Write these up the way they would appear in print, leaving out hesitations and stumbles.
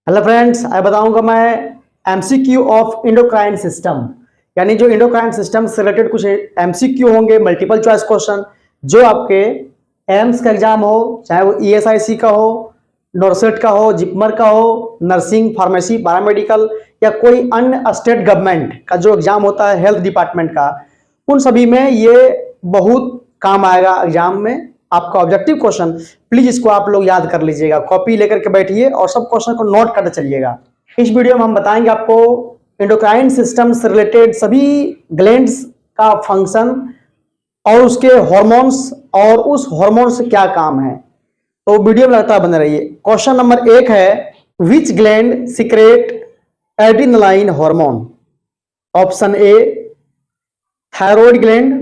Hello friends, आज बताऊंगा मैं एमसीक्यू ऑफ इंडोक्राइन सिस्टम। यानी जो इंडोक्राइन सिस्टम से रिलेटेड कुछ एमसीक्यू होंगे, मल्टीपल चॉइस क्वेश्चन, जो आपके एम्स का एग्जाम हो, चाहे वो ईएसआईसी का हो, नॉर्सेट का हो, जिपमर का हो, नर्सिंग, फार्मेसी, पैरामेडिकल या कोई अन्य स्टेट गवर्नमेंट का जो एग्जाम होता है हेल्थ डिपार्टमेंट का, उन सभी में ये बहुत काम आएगा एग्जाम में। आपका ऑब्जेक्टिव क्वेश्चन, प्लीज इसको आप लोग याद कर लीजिएगा, कॉपी लेकर के बैठिए और सब क्वेश्चन को नोट करते चलिएगा। इस वीडियो में हम बताएंगे आपको एंडोक्राइन सिस्टम से रिलेटेड सभी ग्लैंड्स का फंक्शन और उसके हार्मोन्स और उस हार्मोन से क्या काम है, तो वीडियो में लगातार बने रहिए। क्वेश्चन नंबर 1 है, which gland secrete adrenaline hormone? Option A thyroid gland,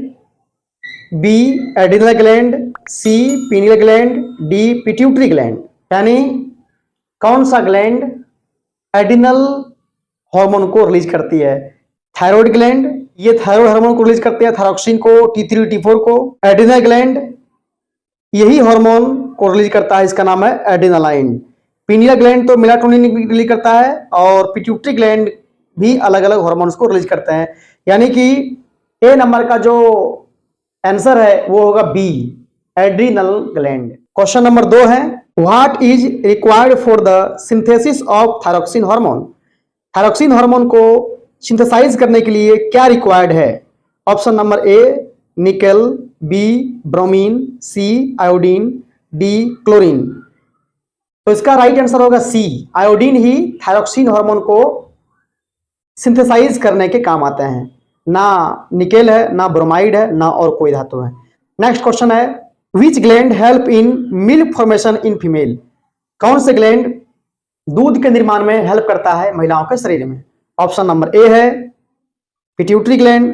B adrenal gland, C pineal gland, D pituitary gland. यानी कौन सा ग्लैंड एड्रिनल हार्मोन को रिलीज करती है? थायराइड ग्लैंड, ये थायराइड हार्मोन को रिलीज करती है, थायरोक्सिन को, T3 T4 को। एड्रिनल ग्लैंड यही हार्मोन को रिलीज करता है, इसका नाम है एड्रेनालाइन। पीनियल ग्लैंड तो मेलाटोनिन रिलीज करता है और पिट्यूटरी ग्लैंड भी अलग अलग हार्मोन्स को रिलीज करते हैं। यानी कि ए नंबर का जो आंसर है वो होगा B, adrenal gland. Question number 2 है, what is required for the synthesis of thyroxine hormone? Thyroxine hormone को सिंथेसाइज करने के लिए क्या रिक्वायर्ड है? Option number A nickel, B bromine, C iodine, D chlorine. तो इसका राइट आंसर होगा सी, आयोडीन ही थायरोक्सिन हार्मोन को सिंथेसाइज करने के काम आते हैं। ना निकेल है, ना ब्रोमाइड है, ना और कोई धातु है। नेक्स्ट क्वेश्चन है, which gland help in milk formation in female? कौन से ग्लैंड दूध के निर्माण में हेल्प करता है महिलाओं के शरीर में? ऑप्शन नंबर ए है pituitary gland,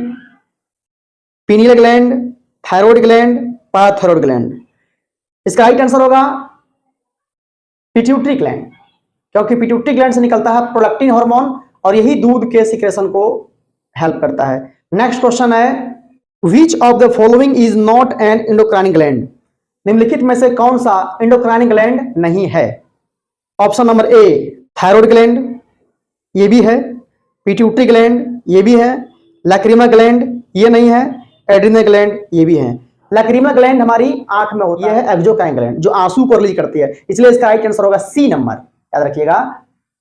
pineal gland, thyroid gland, parathyroid gland. इसका राइट आंसर होगा पिट्यूटरी ग्लैंड, क्योंकि पिट्यूटरी ग्लैंड से निकलता है प्रोलैक्टिन हार्मोन और यही दूध के सिक्रेशन को हेल्प करता है। नेक्स्ट क्वेश्चन है, which of the following is not an endocrine gland? निम्नलिखित में से कौन सा एंडोक्राइन ग्लैंड नहीं है? Option number A thyroid gland, ये भी है, पिट्यूटरी ग्लैंड ये भी है, लैक्रिमल ग्लैंड ये नहीं है, एड्रिनल ग्लैंड ये भी है। लैक्रिमल ग्लैंड हमारी आंख में होती है, एक्सोक्राइन ग्लैंड जो आंसू को रिलीज करती है, इसलिए इसका राइट आंसर होगा सी नंबर, याद रखिएगा,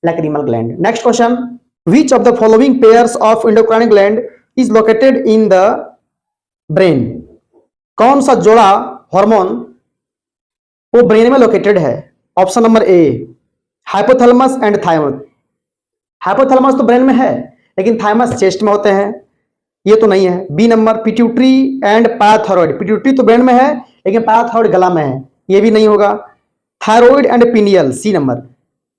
lacrimal gland. Next question, which of the following pairs of endocrine gland is located in the brain? कौन सा जोड़ा हार्मोन वो ब्रेन में लोकेटेड है? Option number A hypothalamus and thymus. Hypothalamus तो ब्रेन में है लेकिन थाइमस चेस्ट में होते हैं, ये तो नहीं है। B number pituitary and parathyroid, pituitary तो ब्रेन में है लेकिन पैराथायराइड गला में है, ये भी नहीं होगा। Thyroid and pineal, C number,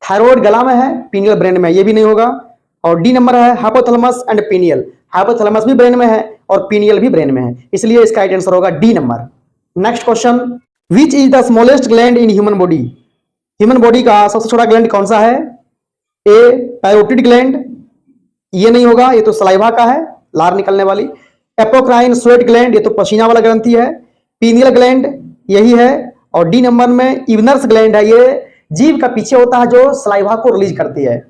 thyroid गला में है, पीनियल ब्रेन में, ये भी नहीं होगा। और डी नंबर है हाइपोथैलेमस एंड पीनियल, हाइपोथैलेमस भी ब्रेन में है और पीनियल भी ब्रेन में है, इसलिए इसका राइट आंसर होगा D number. Next question, which is the smallest gland in human body? Human body का सबसे छोटा ग्लैंड कौन सा है? ए पैरोटिड ग्लैंड, ये नहीं होगा, ये तो सलाइवा का है, लार निकलने वाली। एपोक्राइन स्वेट ग्लैंड, ये तो पसीना वाला ग्रंथि है। पीनियल ग्लैंड यही है। और डी नंबर में इवनर्स ग्लैंड है, ये जीभ का पीछे होता है जो सलाइवा को रिलीज करती है,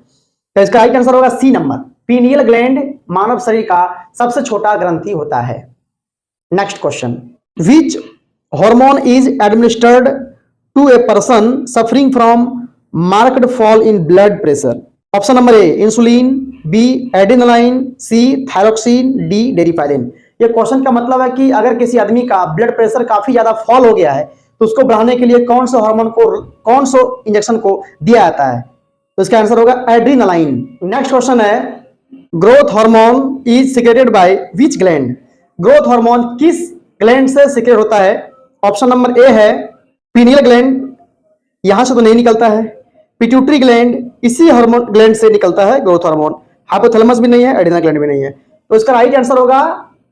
तो इसका राइट आंसर होगा सी नंबर, पीनियल ग्लैंड मानव शरीर का सबसे छोटा ग्रंथि होता है। Next question, which hormone is administered to a person suffering from marked fall in blood pressure? Option number A insulin, B adrenaline, C thyroxine, D deriphyllin. ये क्वेश्चन का मतलब है कि अगर किसी आदमी का ब्लड प्रेशर काफी ज्यादा फॉल हो गया है तो उसको बढ़ाने के लिए कौन से हार्मोन को, कौन से इंजेक्शन को दिया जाता है? तो इसका आंसर होगा एड्रेनालाइन। नेक्स्ट क्वेश्चन है, growth hormone is secreted by which gland? Growth hormone किस ग्लैंड से सीक्रेट होता है? ऑप्शन नंबर ए है पीनियल ग्लैंड, यहां से तो नहीं निकलता है। पिट्यूटरी ग्लैंड, इसी हार्मोन ग्लैंड से निकलता है ग्रोथ हार्मोन। हाइपोथैलेमस भी नहीं है, एड्रिनल ग्लैंड भी नहीं है, तो इसका राइट आंसर होगा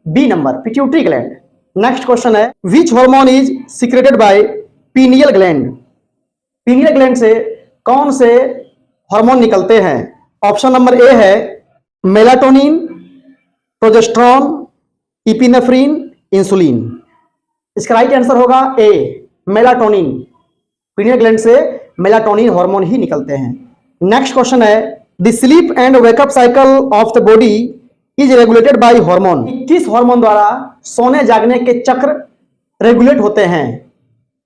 B number, pituitary gland. Next question है, which hormone is secreted by pineal gland? Pineal gland से कौन से हार्मोन निकलते हैं? ऑप्शन नंबर ए है मेलाटोनिन, प्रोजेस्टेरोन, इपिनेफ्रिन, इंसुलिन। इसका राइट आंसर होगा ए मेलाटोनिन, पीनियल ग्लैंड से मेलाटोनिन हार्मोन ही निकलते हैं। नेक्स्ट क्वेश्चन है the sleep and wake up cycle of the body is regulated by hormone. किस हार्मोन द्वारा सोने जागने के चक्र रेगुलेट होते हैं?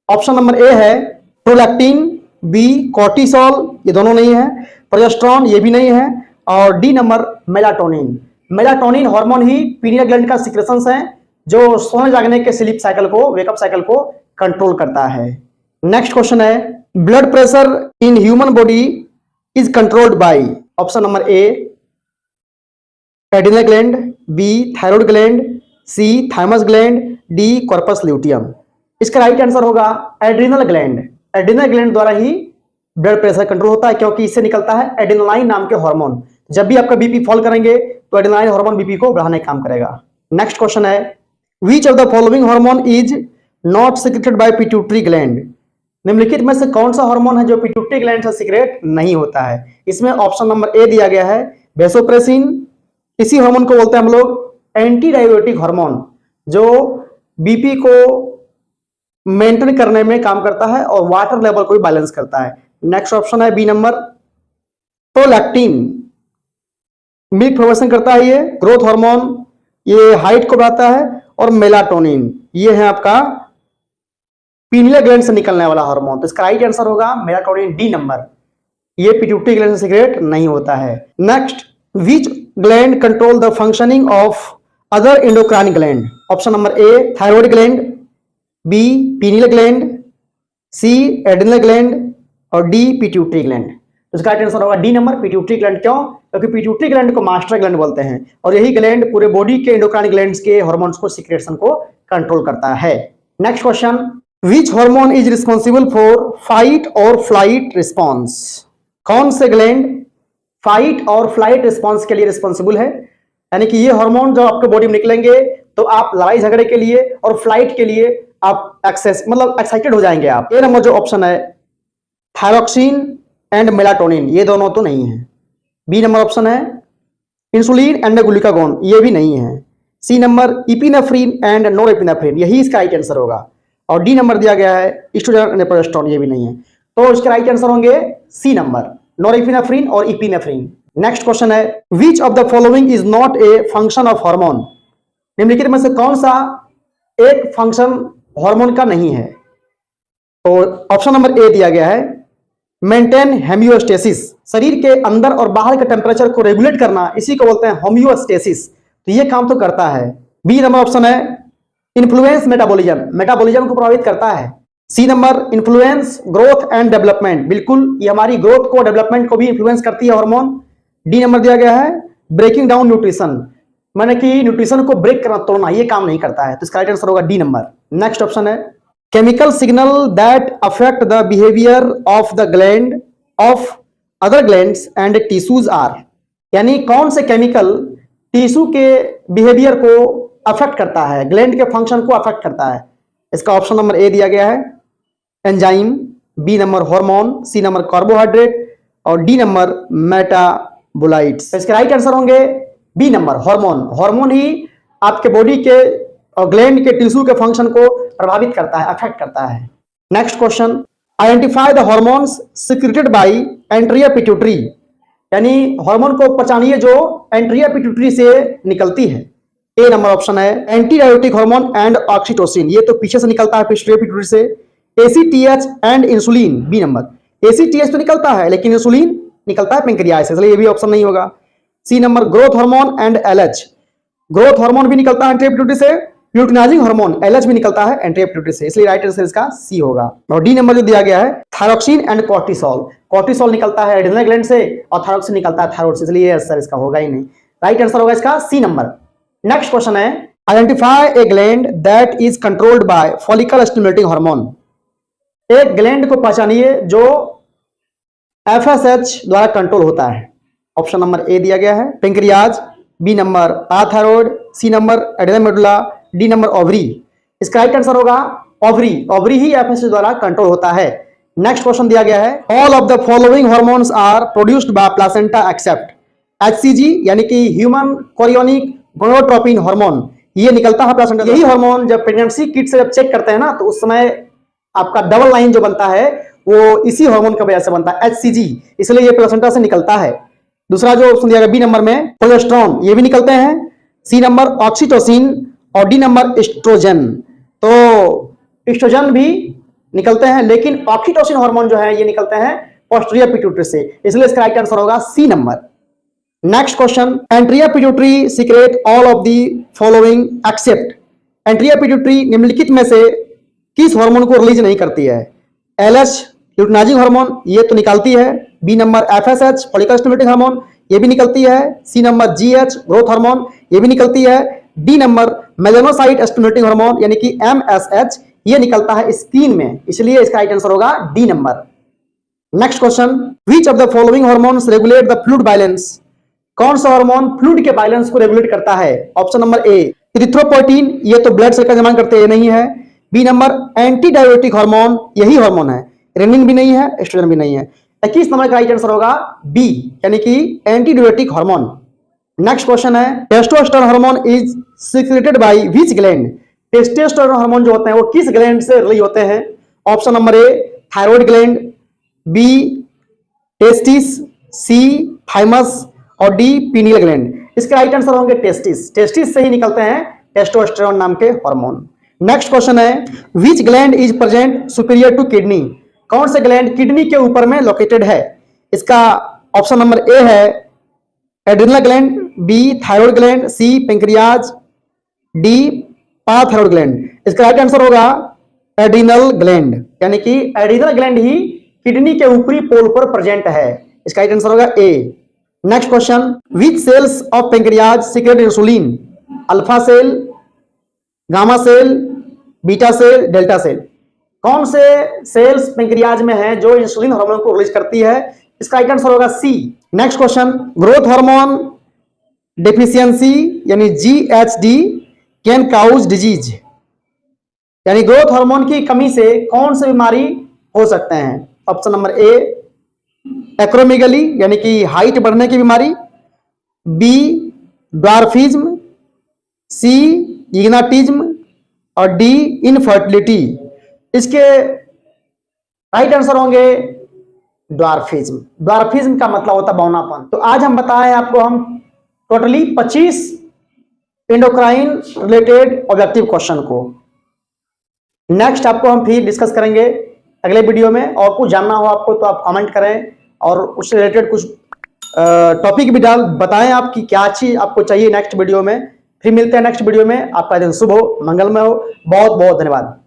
ऑप्शन नंबर ए है प्रोलैक्टिन, बी कॉर्टिसोल, ये दोनों नहीं है, प्रोजेस्टेरोन ये भी नहीं है, और D number melatonin. Melatonin hormone ही पीनियल ग्लैंड का सिक्रेशंस है जो सोने जागने के स्लीप साइकिल को, वेकअप साइकिल को कंट्रोल करता है। नेक्स्ट क्वेश्चन है blood pressure in human body is controlled by. Option number A adrenal gland, B thyroid gland, C thymus gland, D corpus luteum. इसका राइट आंसर होगा adrenal gland. Adrenal gland द्वारा ही blood pressure control होता है क्योंकि इससे निकलता है एड्रेनालाइन नाम के हार्मोन। जब भी आपका बीपी फॉल करेंगे तो एड्रेनालाइन हार्मोन बीपी को बढ़ाने का काम करेगा। नेक्स्ट क्वेश्चन है which of the following hormone is not secreted by pituitary gland. निम्नलिखित में से कौन सा हार्मोन है जो पिट्यूटरी ग्लैंड से सीक्रेट नहीं होता है? इसमें ऑप्शन नंबर ए दिया गया है वेसोप्रेसिन। इसी हार्मोन को बोलते हैं हम लोग एंटी डायबिटिक हार्मोन, जो बीपी को मेंटेन करने में काम करता है और वाटर लेवल को भी बैलेंस करता है। नेक्स्ट ऑप्शन है B number prolactin, milk production करता है, ये ग्रोथ हार्मोन, ये हाइट को बढ़ाता है, और मेलाटोनिन ये है आपका पीनियल ग्लैंड से निकलने वाला हार्मोन। तो इसका राइट आंसर होगा मेलाटोनिन, डी नंबर। ये पिट्यूटरी ग्लैंड से सीक्रेट नहीं होता है। Next which gland control the functioning of other endocrine gland. Option number A thyroid gland, B pineal gland, C adrenal gland, और डी पिट्यूटरी ग्लैंड। तो इसका right answer होगा D number pituitary gland. क्यों? क्योंकि pituitary gland को master gland बोलते हैं और यही ग्लैंड पूरे बॉडी के एंडोक्राइन ग्लैंड्स के हार्मोन्स को सीक्रेशन को कंट्रोल करता है। Next question which hormone is responsible for fight और फ्लाइट रिस्पॉन्स। कौन से ग्लैंड फाइट और फ्लाइट रिस्पॉन्स के लिए रिस्पॉन्सिबल है? यानी कि ये हार्मोन जब आपके बॉडी में निकलेंगे तो आप लड़ाई झगड़े के लिए और फ्लाइट के लिए आप एक्साइटेड हो जाएंगे आप। ए नंबर जो ऑप्शन है थायरोक्सिन एंड मेलाटोनिन, ये दोनों तो नहीं है। बी नंबर ऑप्शन है इंसुलिन एंड ग्लूकागोन, ये भी नहीं है। C number epinephrine and norepinephrine, यही इसका राइट आंसर होगा। और डी नंबर दिया गया है एस्ट्रोजन एंड प्रोजेस्टेरोन, ये भी नहीं है। तो इसके राइट आंसर होंगे सी नंबर नोरेपिनेफ्रिन और इपिनेफ्रिन। नेक्स्ट क्वेश्चन है which of the following is not a function of hormone. निम्नलिखित में से कौन सा एक फंक्शन हार्मोन का नहीं है? तो ऑप्शन नंबर ए दिया गया है मेंटेन हेमियोस्टेसिस, शरीर के अंदर और बाहर के टेम्परेचर को रेगुलेट करना, इसी को बोलते हैं होम्योस्टेसिस। तो ये काम तो करता है। बी नंबर ऑप्शन है इन्फ्लुएंस मेटाबॉलिज्म, मेटाबॉलिज्म को प्रभावित करता है। C number influence growth and development, बिल्कुल ये हमारी ग्रोथ को डेवलपमेंट को भी इन्फ्लुएंस करती है हार्मोन। डी नंबर दिया गया है ब्रेकिंग डाउन न्यूट्रिशन, माने कि न्यूट्रिशन को ब्रेक करना, तोड़ना, ये काम नहीं करता है। तो इसका राइट आंसर होगा डी नंबर। नेक्स्ट ऑप्शन है chemical signal that affect the behaviour of the gland of other glands and tissues are. यानी कौन से केमिकल टिश्यू के बिहेवियर को अफेक्ट करता है, ग्लैंड के फंक्शन को अफेक्ट करता है? इसका ऑप्शन नंबर ए दिया गया है enzyme, B number hormone, C number carbohydrate, और डी नंबर मेटाबोलाइट्स। इसके राइट आंसर होंगे बी नंबर हार्मोन। हार्मोन ही आपके बॉडी के और ग्लैंड के टिश्यू के फंक्शन को प्रभावित करता है, अफेक्ट करता है। Next question identify the hormones secreted by anterior pituitary. यानी हार्मोन को पहचानिए जो एंट्रिया पिट्यूटरी से निकलती है। ए नंबर ऑप्शन है anti diabetic hormone and oxytocin, ये तो पीछे से निकलता है पिट्यूटरी से। ACTH and insulin, B number. ACTH तो निकलता है लेकिन इंसुलिन निकलता है पेंक्रियाज से, इसलिए ये भी ऑप्शन नहीं होगा। C number growth hormone and LH, growth hormone भी निकलता है एंट्रिया पिट्यूटरी से, ल्यूटिनाइजिंग हार्मोन एलएच भी निकलता है एंट्रिया पिट्यूटरी से, इसलिए राइट आंसर इसका सी होगा। और डी नंबर जो दिया गया है थायरोक्सिन एंड कॉर्टिसोल, कॉर्टिसोल निकलता है एड्रिनल ग्लैंड से और थायरोक्सिन निकलता है थायराइड से, इसलिए ये आंसर इसका होगा ही नहीं। राइट आंसर होगा इसका सी नंबर। नेक्स्ट क्वेश्चन है identify A gland that is controlled bye follicle stimulating hormone. एक ग्लैंड को पहचानिए जो एफएसएच द्वारा कंट्रोल होता है। ऑप्शन नंबर ए दिया गया है pancreas, B number parathyroid, C number adrenal medulla, D number ovary. इसका राइट आंसर होगा ओवरी, ओवरी ही एफएसएच द्वारा कंट्रोल होता है। नेक्स्ट क्वेश्चन दिया गया है all of the following hormones are produced by placenta except HCG, यानी कि ह्यूमन कोरियोनिक गोनाडोट्रोपिन हार्मोन, ये निकलता है प्लासेंटा। यही हार्मोन जब प्रेगनेंसी किट से जब चेक करते हैं ना तो उस समय आपका डबल लाइन जो बनता है वो इसी हार्मोन की वजह से बनता है, HCG, इसलिए ये प्लेसेंटा से निकलता है। दूसरा जो ऑप्शन दिया गया बी नंबर में, प्रोजेस्टेरोन, ये भी निकलते हैं। सी नंबर ऑक्सीटोसिन और डी नंबर एस्ट्रोजन। तो एस्ट्रोजन भी निकलते हैं, लेकिन ऑक्सीटोसिन हार्मोन जो है ये निकलते हैं पोस्टीरियर पिट्यूटरी से, इसलिए इसका राइट आंसर होगा C number. Next question, anterior pituitary secrete all of the following except. Anterior pituitary निम्नलिखित में से किस हार्मोन को रिलीज नहीं करती है? LH ल्यूटिनाइजिंग हार्मोन, ये तो निकालती है। B number FSH follicle stimulating hormone, ये भी निकलती है। C number GH growth hormone, ये भी निकलती है। D number melanocyte stimulating hormone यानी कि MSH, ये निकलता है स्किन में, इसलिए इसका राइट आंसर होगा D number. Next question, which of the following hormones regulate the fluid balance. कौन सा हार्मोन फ्लूइड के बैलेंस को रेगुलेट करता है? ऑप्शन नंबर ए इरिथ्रोपोइटिन, ये तो ब्लड सेल का निर्माण करते हैं, ये नहीं है। B number anti diabetic hormone, यही हार्मोन है। रेनिन भी नहीं है, एस्ट्रोजन भी नहीं है। 21 नंबर का राइट आंसर होगा बी, यानी कि anti diabetic hormone. Next question है, testosterone hormone is secreted by which gland. Testosterone hormone जो होते हैं वो किस ग्लैंड से रिलीज होते हैं? Option number A thyroid gland, B testis, C thymus और डी पीनियल ग्लैंड। इसके राइट आंसर होंगे टेस्टिस, टेस्टिस से ही निकलते हैं टेस्टोस्टेरोन नाम के हार्मोन। नेक्स्ट क्वेश्चन है, which gland is present superior to kidney. कौन से ग्लैंड किडनी के ऊपर में लोकेटेड है? इसका ऑप्शन नंबर ए है adrenal gland, B thyroid gland, C pancreas, D parathyroid gland. इसका राइट आंसर होगा एड्रिनल ग्लैंड, यानी कि एड्रिनल ग्लैंड ही किडनी के ऊपरी पोल पर प्रेजेंट है। इसका राइट आंसर होगा A. Next question, which cells of pancreas secrete insulin. Alpha cell, gamma cell, beta cell, delta cell. कौन से सेल्स पेंक्रियाज में है जो इंसुलिन हार्मोन को रिलीज करती है? इसका राइट आंसर होगा C. Next question, growth hormone deficiency यानी GHD कैन काउज डिजीज। यानी ग्रोथ हार्मोन की कमी से कौन सी बीमारी हो सकते हैं? ऑप्शन नंबर ए एक्रोमेगाली यानी कि हाइट बढ़ने की बीमारी, बी ड्वार्फिज्म, सी इग्नाटिज्म और डी इनफर्टिलिटी। इसके राइट आंसर होंगे ड्वार्फिज्म। ड्वार्फिज्म का मतलब होता है बौनापन। तो आज हम बताएं आपको हम totally 25 endocrine related objective question को। नेक्स्ट आपको हम फिर डिस्कस करेंगे अगले वीडियो में। और कुछ जानना हो आपको तो आप कमेंट करें और उससे रिलेटेड कुछ टॉपिक भी बताएं आप कि क्या चीज आपको चाहिए नेक्स्ट वीडियो में। फिर मिलते हैं नेक्स्ट वीडियो में। आपका दिन शुभ हो, मंगलमय हो। बहुत बहुत धन्यवाद।